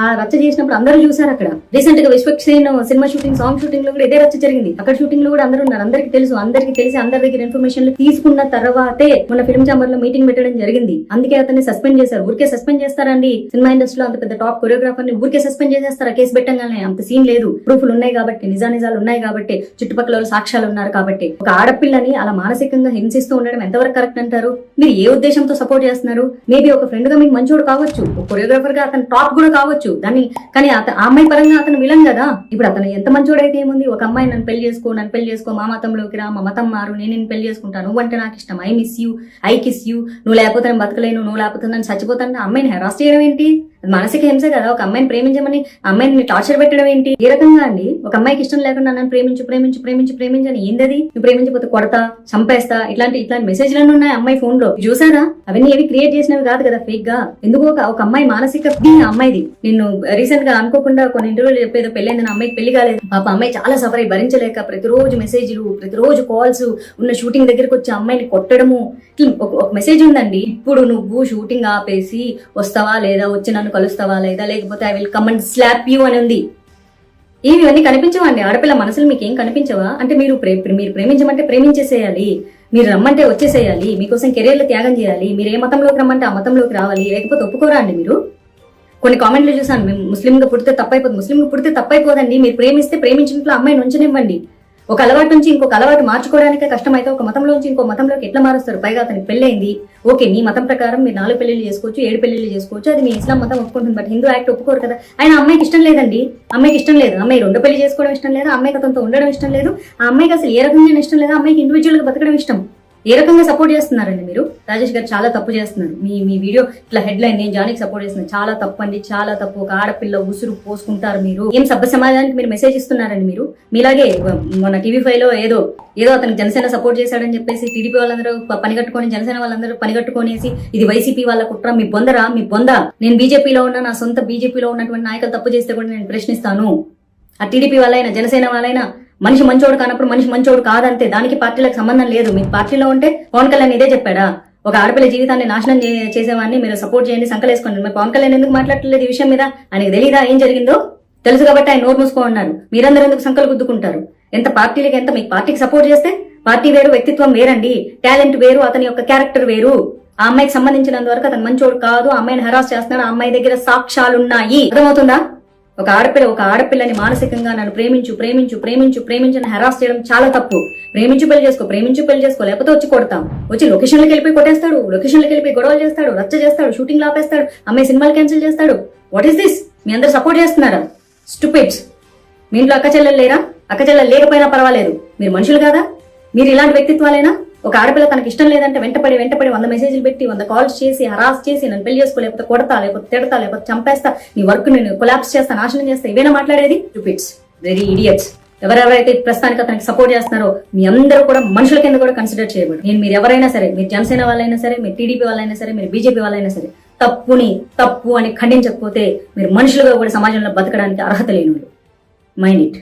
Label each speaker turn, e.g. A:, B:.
A: ఆ రచ్చ చేసినప్పుడు అందరూ చూసారు. అక్కడ రీసెంట్ గా Vishwaksen cinema shooting, song shooting లో కూడా ఇదే రచ్చ జరిగింది. అక్కడ షూటింగ్ లో కూడా అందరూ ఉన్నారు. అందరికి తెలిసి అందరి దగ్గర ఇన్ఫర్మేషన్ తీసుకున్న తర్వాతే మొన్న ఫిల్మ్ ఛాంబర్ లో మీటింగ్ పెట్టడం జరిగింది. అందుకే అతన్ని సస్పెండ్ చేశారు. ఊరికే సస్పెండ్ చేస్తారండి? సినిమా ఇండస్ట్రీలో అంత పెద్ద టాప్ కొరియోగ్రాఫర్ ని ఊరికే సస్పెండ్ చేసేస్తారా? కేసు పెట్టంగానే అంత సీన్ లేదు. ప్రూఫ్లు ఉన్నాయి కాబట్టి, నిజాలు ఉన్నాయి కాబట్టి, చుట్టుపక్కల సాక్ష్యాలు ఉన్నారు కాబట్టి. ఒక ఆడపిల్లని అలా మానసికంగా హింసిస్తూ ఉండడం ఎంతవరకు కరెక్ట్ అంటారు? మీరు ఏ ఉద్దేశంతో సపోర్ట్ చేస్తున్నారు? మేబీ ఒక ఫ్రెండ్ గా మీకు మంచోడు కావచ్చు, ఒక కొరియోగ్రాఫర్ గా అతను టాప్ కూడా కావచ్చు. కానీ ఆ అమ్మాయి పరంగా అతను విలన్ కదా. ఇప్పుడు అతను ఎంత మంచోడైతే ఏముంది? ఒక అమ్మాయి నన్ను పెళ్లి చేసుకో, మా మతంలోకి రా, మా మతం మారు, నేను పెళ్లి చేసుకుంటాను, నువ్వు అంటే నాకు ఇష్టం, I miss you, I kiss you, నువ్వు లేకపోతే నేను బతకలేను, నువ్వు లేకపోతే నన్ను చచ్చిపోతాను. అమ్మాయిని హెరాస్ చేయడం ఏంటి? మానసిక హింస కదా. ఒక అమ్మాయిని ప్రేమించమని అమ్మాయిని టార్చర్ పెట్టడం ఏంటి? ఏ రకంగా అండి? ఒక అమ్మాయికి ఇష్టం లేకుండా నన్ను ప్రేమించని ఏందది? నువ్వు ప్రేమించకపోతే కొడతా, చంపేస్తా, ఇట్లాంటి మెసేజ్లన్నీ ఉన్నాయి అమ్మాయి ఫోన్ లో. చూసారా? అవన్నీ ఏవి క్రియేట్ చేసినవి కాదు కదా, ఫేక్ గా. ఎందుకు ఒక అమ్మాయి మానసిక అమ్మాయిది. నిన్ను రీసెంట్ గా అనుకోకుండా కొన్ని ఇంటర్వ్యూలు చెప్పేదో పెళ్ళైంది, అమ్మాయికి పెళ్లి కాలేదు. పాప అమ్మాయి చాలా సఫర్ అయ్యి భరించలేక ప్రతిరోజు మెసేజ్లు, ప్రతిరోజు కాల్స్, ఉన్న షూటింగ్ దగ్గరికి వచ్చి అమ్మాయిని కొట్టడము. ఒక మెసేజ్ ఉందండి, ఇప్పుడు నువ్వు షూటింగ్ ఆపేసి వస్తావా లేదా, వచ్చి నన్ను కలుస్తావా లేదా, లేకపోతే I will come and slab you అని ఉంది. ఇవన్నీ కనిపించవండి? ఆడపిల్ల మనసులు మీకు ఏం కనిపించవా? అంటే మీరు ప్రేమించమంటే ప్రేమించేసేయాలి, మీరు రమ్మంటే వచ్చేసేయాలి, మీకోసం కెరీర్లు త్యాగం చేయాలి, మీరు ఏ మతంలోకి రమ్మంటే ఆ మతంలోకి రావాలి, లేకపోతే ఒప్పుకోరా అండి? మీరు కొన్ని కామెంట్లు చూసాను, మేము ముస్లింగా పుడితే తప్పైపోతుంది. ముస్లింగా పుడితే తప్పైపోదండి. మీరు ప్రేమిస్తే ప్రేమించినట్లు అమ్మాయిని ఉంచనివ్వండి. ఒక అలవాటు నుంచి ఇంకొక అలవాటు మార్చుకోవడానికే కష్టమైతే ఒక మతంలోంచి ఇంకో మతంలోకి ఎట్లా మారుస్తారు? పైగా అతనికి పెళ్ళైంది. ఓకే, మీ మతం ప్రకారం మీరు 4 పెళ్లిళ్ళు చేసుకోవచ్చు, 7 పెళ్లిళ్ళు చేసుకోవచ్చు, అది మీ ఇస్లాం మతం ఒప్పుకుంటుంది. బట్ హిందూ యాక్ట్ ఒప్పుకోరు కదా. ఆయన అమ్మాయికి ఇష్టం లేదండి. అమ్మాయికి ఇష్టం లేదు. అమ్మాయి 2 పెళ్లి చేసుకోవడం ఇష్టం లేదు, అమ్మాయికి అతనితో ఉండడం ఇష్టం లేదు, ఆ అమ్మాయికి అసలు ఏ రకంగా ఇష్టం లేదు, అమ్మాయికి ఇండివిజువల్ గా బతకడం ఇష్టం. ఏ రకంగా సపోర్ట్ చేస్తున్నారండి మీరు? రాజేష్ గారు చాలా తప్పు చేస్తున్నారు. మీ వీడియో ఇట్లా హెడ్లైన్ నేను జానికి సపోర్ట్ చేస్తున్నాను, చాలా తప్పు అండి, చాలా తప్పు. ఒక ఆడపిల్ల ఉసురు పోసుకుంటారు మీరు. ఏం సభ్య సమాజానికి మీరు మెసేజ్ ఇస్తున్నారండి మీరు? మీలాగే మన టీవీ5 లో ఏదో అతనికి జనసేన సపోర్ట్ చేశాడని చెప్పేసి టీడీపీ వాళ్ళందరూ పనిగట్టుకొని, జనసేన వాళ్ళందరూ పనిగట్టుకొనేసి ఇది వైసీపీ వాళ్ళ కుట్ర, మీ బొంద. నేను బీజేపీలో ఉన్న, నా సొంత బీజేపీలో ఉన్నటువంటి నాయకులు తప్పు చేస్తే కూడా నేను ప్రశ్నిస్తాను. ఆ టీడీపీ వాళ్ళైనా జనసేన వాళ్ళైనా మనిషి మంచోడు కానప్పుడు మనిషి మంచోడు కాదంతే. దానికి పార్టీలకు సంబంధం లేదు. మీ పార్టీలో ఉంటే పవన్ కళ్యాణ్ ఇదే చెప్పాడా? ఒక ఆడపిల్ల జీవితాన్ని నాశనం చేసేవాడిని మీరు సపోర్ట్ చేయండి, సంకలేసుకోండి. మరి పవన్ కళ్యాణ్ ఎందుకు మాట్లాడలేదు ఈ విషయం మీద? ఆయనకు తెలీదా ఏం జరిగిందో? తెలుసు కాబట్టి ఆయన నోరు మూసుకో ఉన్నారు. మీరందరూ ఎందుకు సంకలు గుద్దుకుంటారు? ఎంత పార్టీలకి ఎంత మీ పార్టీకి సపోర్ట్ చేస్తే పార్టీ వేరు, వ్యక్తిత్వం వేరండి, టాలెంట్ వేరు, అతని యొక్క క్యారెక్టర్ వేరు. ఆ అమ్మాయికి సంబంధించినంత వరకు అతను మంచోడు కాదు, ఆ అమ్మాయిని హెరాస్ చేస్తున్నాడు, ఆ అమ్మాయి దగ్గర సాక్ష్యాలున్నాయి. అర్థమవుతుందా? ఒక ఆడపిల్లని మానసికంగా నన్ను ప్రేమించని హెరాస్ చేయడం చాలా తప్పు. ప్రేమించు పెళ్లి చేసుకో, లేకపోతే వచ్చి కొడతాం. వచ్చి లొకేషన్లకు వెళ్ళిపోయి కొట్టేస్తాడు, లొకేషన్లకు వెళ్ళిపోయి గొడవలు చేస్తాడు, రచ్చ చేస్తాడు, షూటింగ్ ఆపేస్తాడు, అమ్మాయి సినిమాలు క్యాన్సిల్ చేస్తాడు. What is this? మీ అందరు సపోర్ట్ చేస్తున్నారా? స్టూపిడ్స్. మీ ఇంట్లో అక్క చెల్లెలు లేరా? అక్క చెల్లెలు లేకపోయినా పర్వాలేదు, మీరు మనుషులు కాదా? మీరు ఇలాంటి వ్యక్తిత్వాలేనా? ఒక ఆడపిల్ల తనకి ఇష్టం లేదంటే వెంటపడి 100 మెసేజ్లు పెట్టి, 100 కాల్స్ చేసి, హరాస్ చేసి, నన్ను పెళ్లి చేసుకో, లేకపోతే కొడతా, లేకపోతే తిడతా, లేకపోతే చంపేస్తా, నీ వర్క్ నేను కొలాప్స్ చేస్తా, నాశనం చేస్తా, ఇవేనా మాట్లాడేది? Stupids, very idiots. ఎవరెవరైతే ప్రస్తుతానికి అతనికి సపోర్ట్ చేస్తున్నారో మీ అందరూ కూడా మనుషుల కింద కూడా కన్సిడర్ చేయబడు. మీరు ఎవరైనా సరే, మీరు జనసేన వాళ్ళైనా సరే, మీరు టీడీపీ వాళ్ళైనా సరే, మీరు బీజేపీ వాళ్ళైనా సరే, తప్పు అని ఖండించకపోతే మీరు మనుషులుగా కూడా సమాజంలో బతకడానికి అర్హత లేని. Mind it.